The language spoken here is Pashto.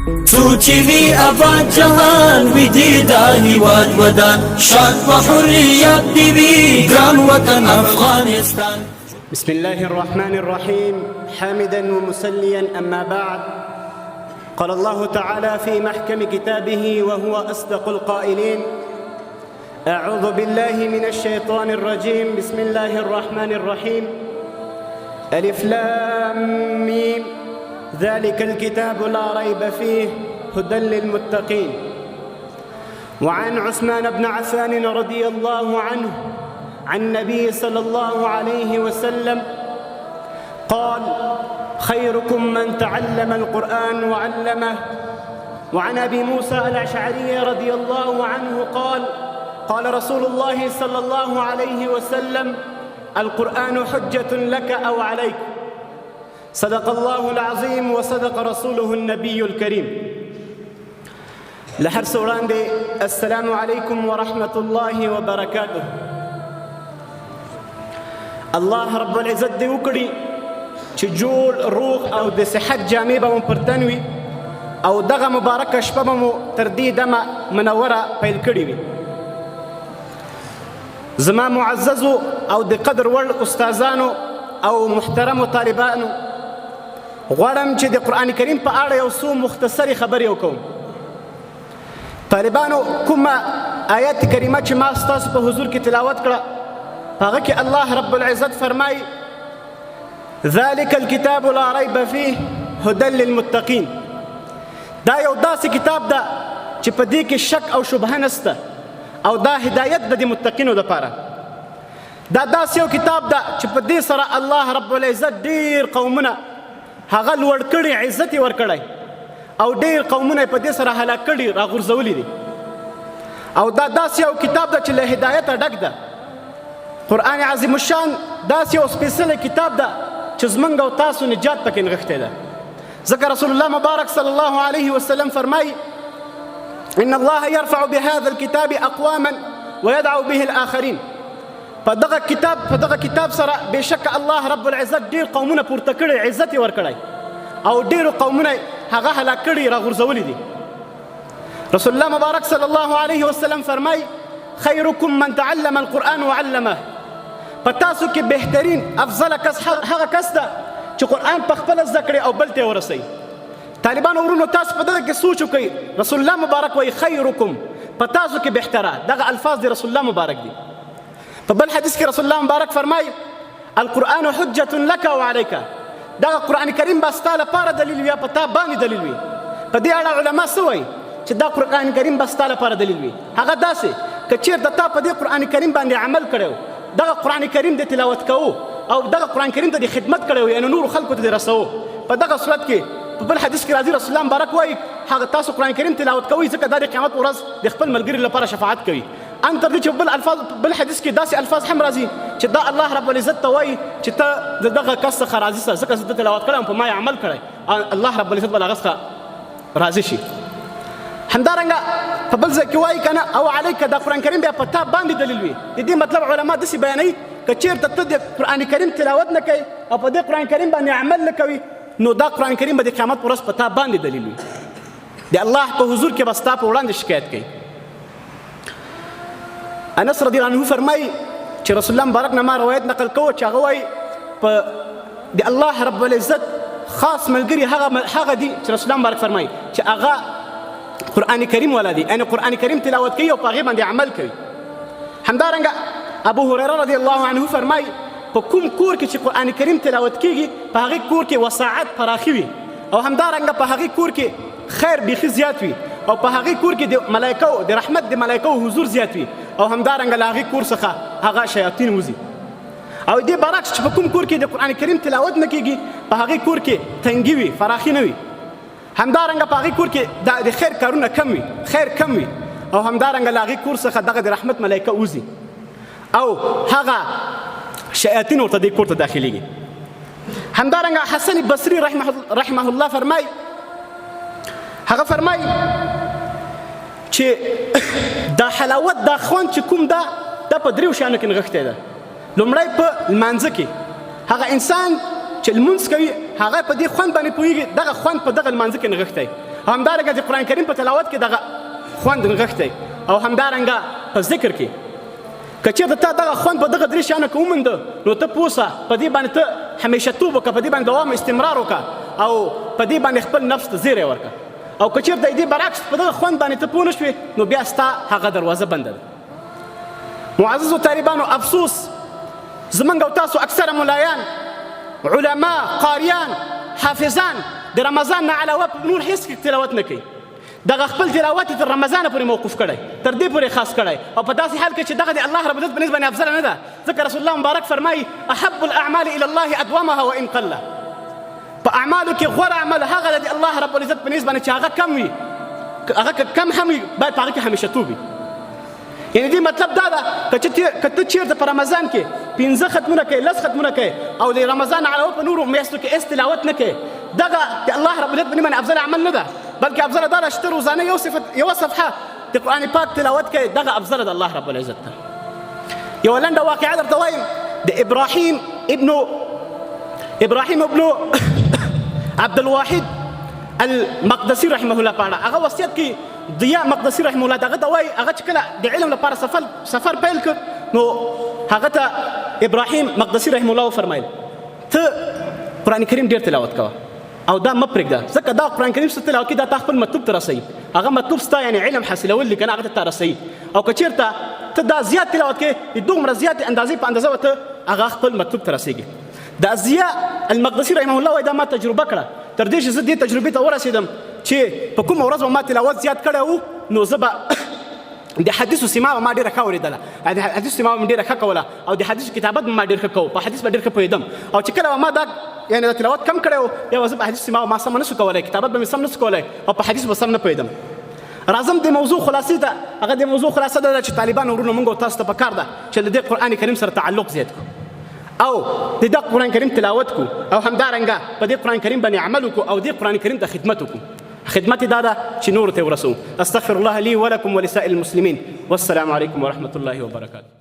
سوچی آباد جهان ویدی دا هیواد ودان شاد و حریت دیوی گران وطن افغانستان. بسم الله الرحمن الرحيم حامدا ومسليا أما بعد. قال الله تعالى في محكم كتابه وهو أصدق القائلين: أعوذ بالله من الشيطان الرجيم. بسم الله الرحمن الرحيم. ألف لام ميم ذلك الكتاب لا ريب فيه هدى للمتقين. وعن عثمان بن عفان رضي الله عنه عن النبي صلى الله عليه وسلم قال: خيركم من تعلم القرآن وعلمه. وعن أبي موسى الأشعري رضي الله عنه قال: قال رسول الله صلى الله عليه وسلم: القرآن حجة لك أو عليك. صدق الله العظيم وصدق رسوله النبي الكريم. لهر سوران دي السلام عليكم ورحمة الله وبركاته. الله رب العزت دې وکړي چې جوړ روغ او د صحت جامې به مو پر تن وي او دغه مبارکه شپه به مو تر دې دمه منوره پیل کړې وي. زما معززو او د قدر وړ استادانو او محترمو طالبانو، غواړم چې د قرآن کریم په اړه یو څو مختصرې خبرې وکړم. طالبانو، کومه آیت کریمه چې ما ستاسو په حضور کې تلاوت کړه، هغه کې الله رب العزت فرمایي: ذلك الكتاب لا ريب فيه هدى للمتقين. دا یو داسې کتاب ده چې په دې کې شک او شبهه نشته او دا هدایت ده د متقینو دپاره. دا داسې یو کتاب ده چې په دې سره الله رب العزت ډېر قومونه هغه لوړ کړي، عزت یې ورکړی، او ډېر قومونه یې په دې سره هلاک کړي، راغورځولي دي. او دا داسې یو کتاب ده چې له هدایته ډک ده. قرآن عظیم الشان داسې یو سپېڅلی کتاب ده چې زموږ او تاسو نجات پکې نغښتی ده. ځکه رسول الله مبارک صلی الله علیه وسلم فرمایي: ان الله يرفع بهذا الكتاب اقواما ويدعو به الاخرين. په دغه کتاب سره بېشکه الله رب العزت ډېر قومونه پورته کړي، عزت یې ورکړی، او ډېرو قومونه هغه هلاک کړي، راغورځولي دي. رسول الله مبارک صلی الله علیه وسلم فرمایي: خیرکم من تعلم القرآن وعلمه. په تاسو کې بهترین افضل کس هغه کس ده چې قرآن په خپله زده کړي او بل ته یې ورسوي. طالبانو ورونو، تاسو په دغه کې سوچ وکړئ. رسول الله مبارک وایي خیرکم، په تاسو کې بهتره. دغه الفاظ د رسول الله مبارک دي. په بل حدیث کې رسول الله مبارک فرمایي: القرآن حجة لك وعليك. دغه قرآن کریم به ستا لپاره دلیل وي یا په تا باندې دلیل وي. په دې اړه علما څه وایي چې دا قرآن کریم به ستا لپاره دلیل وي؟ هغه داسې که چېرته تا په دې قرآن کریم باندې عمل کړی و، دغه قرآن کریم د تلاوت کوو او دغه قرآن کریم ته د خدمت کړی و، یعنې نورو خلکو ته دې رسوو، په دغه صورت کې په بل حدیث کې راځي رسول الله مبارک وایي هغه تاسو قرآن کریم تلاوت کوئ ځکه دا د قیامت ورځ د خپل ملګري لپاره شفاعت کوي. ان تر دې چې بل حدیث کې داسې الفاظ هم راځي چې دا الله رب العزت ته وایي چې ته د دغه کس څخه راضي شه، ځکه زه د تلاوت کړی یم، په ما یې عمل کړی، الله رب العزت به له هغه څخه راضي شي. همدارنګه په بل ځای کې وایي که نه: او علیک. دا قرآن کریم بیا په تا باندې دلیل وي. د دې مطلب علما داسې بیانوي که چېرته ته د قرآن کریم تلاوت نه کوې او په دې قرآن کریم باندې عمل نه کوي، نو دا قرآن کریم به د قیامت په ورځ په تا باندې دلیل وي. د الله په حضور کې به ستا په وړاندې شکایت کوي. انس رضی الله عنه فرمایي چې رسول الله مبارک نه ما روایت نقل کوو چې هغه وایي په د الله رب العزت خاص ملګري هغه دي چې رسول الله مبارک فرمایي چې هغه قرآن کریم والا دي، یعنې قرآن کریم تلاوت کوي او په هغې باندې عمل کوي. همدارنګه ابو هریره رضی الله عنه فرمایي په کوم کور کې چې قرآن کریم تلاوت کیږي په هغې کور کې وساعت فراخي وي، او همدارنګه په هغې کور کې خیر بیخي زیات وي، او په هغې کور کې د ملایکو د رحمت د ملایکو حضور زیات وي، او همدارنګه له هغې کور څخه هغه شیاطین وځي. او دې برعکس چې په کوم کور کې د قرآن کریم تلاوت نه کیږي په هغې کور کې تنګي وي، فراخي نه وي. همدارنګه په هغې کور کې د خیر کارونه کم وي، خیر کم وي، او همدارنګه له هغې کور څخه دغه د رحمت ملایکه وځي او هغه شیاطین ورته دې کور ته داخلیږي. همدارنګه حسن بصري رحمه الله فرمایي، هغه فرمایي چې دا حلاوت دا خوند چې کوم ده دا په دریو شیانو کې نغښتی ده. لومړی په لمانځه کې هغه انسان چې لمونځ کوي هغه په دې خوند باندې پوهېږي، دغه خوند په دغه لمانځه کې نغښتی، همدارنګه د قرآن کریم په تلاوت کې دغه خوند نغښتی او همدارنګه په ذکر کې که چېرته تا دغه خوند په دغه درې شیانو کې ومونده نو ته پوه سه په دې باندې ته همیشهتوب وکړه په دې باندې دوام استمرار وکړه او په دې باندې خپل نفس ته زیری ورکړه او که چېرته د دې برعکس په دغه خوند باندې ته پوه نه شوې نو بیا ستا هغه دروازه بنده ده. معززو طالبانو افسوس زمونږ او تاسو اکثره ملایان علما قاریان حافظان د رمضان نه علاوه نور هیڅ تلاوت نه کوي دغه خپل تلاوت تر رمضان پورې موقوف کړی تر دې پورې خاص کړی او په داسې حال کې چې دغه د الله رب العزت په نسبت باندې افضل نه ده ځکه رسول الله مبارک فرمایي احب الاعمال الى الله ادومها وان قل په اعمالو کې غوره عمل هغه د الله رب العزت په نسبت باندې چې هغه کم وي هغه کم هم وي باید په هغه کې همیشهتوب وي یعنی دې مطلب دا ده که ته چېرته په رمضان کې 15 ختمونه کوې 10 ختمونه کوې او د رمضان علاوه په نورو میاشتو کې هېڅ تلاوت نه کوې دغه د الله رب العزت په نسبت باندې افضل عمل نه ده بلکې افضل دا ده چې ته روزانه یوه صفحه د قرآن پاک تلاوت کوې دغه افضل ده الله رب العزت ته. یوه لنډه واقعه درته وایم د ابراهیم ابن عبدالواحد المقدسي رحمه الله په اړه هغه وصیت کې ضیاء مقدسي رحمه الله هغه ته وایي هغه چې کله د علم لپاره سفر پیل کړ نو هغه ته ابراهیم مقدسي رحمه الله وفرمایل ته قرآن کریم ډېر تلاوت کوه او دا مه پرېږده ځکه دا قرآن کریم څه تلاوت کوي دا تا خپل مطلوب ته رسوي هغه مطلوب ستا یعنې علم حاصلول دي که نه هغه ته تا رسوي او که چېرته ته دا زیات تلاوت کوې د دومره زیاتې اندازې په اندازه به ته هغه خپل مطلوب ته رسېږي. دا ضیاء المقدسي رحمه الله وایي دا ما تجربه کړه تر دې چې زه دې تجربې ته ورسېدم چې په کومه ورځ به ما تلاوت زیات کړی و نو زه به د حدیثو سیما به ما ډېره ښه اورېدله د حدیثو سیما به مې ډېره ښه کوله او د حدیثو کتابت به ما ډېر ښه کوو په حدیث به ډېر ښه پوهېدم او چې کله به ما دا یعنې د تلاوت کم کړی و بیا به زه په حدیثو سیما به ما سمه نه شو کولی کتابت به مې سم نه شو کولی او په حدیث به سم نه پوهېدم. راځم د موضوع خلاصې ته هغه د موضوع خلاصه دا ده چې طالبانو وروڼو موږ او تاسو ته پکار ده چې د دې قرآن کریم سره تعلق زیات کړو او د دې قرآن کریم تلاوت کو او همدارنګه په دې قرآن کریم باندې عمل وکړو او دې قرآن کریم ته خدمت وکړو. خدمتي دا ده چې نورو ته ورسوو. استغفر الله لي ولكم ولسائر المسلمين والسلام عليكم ورحمة الله وبركاته.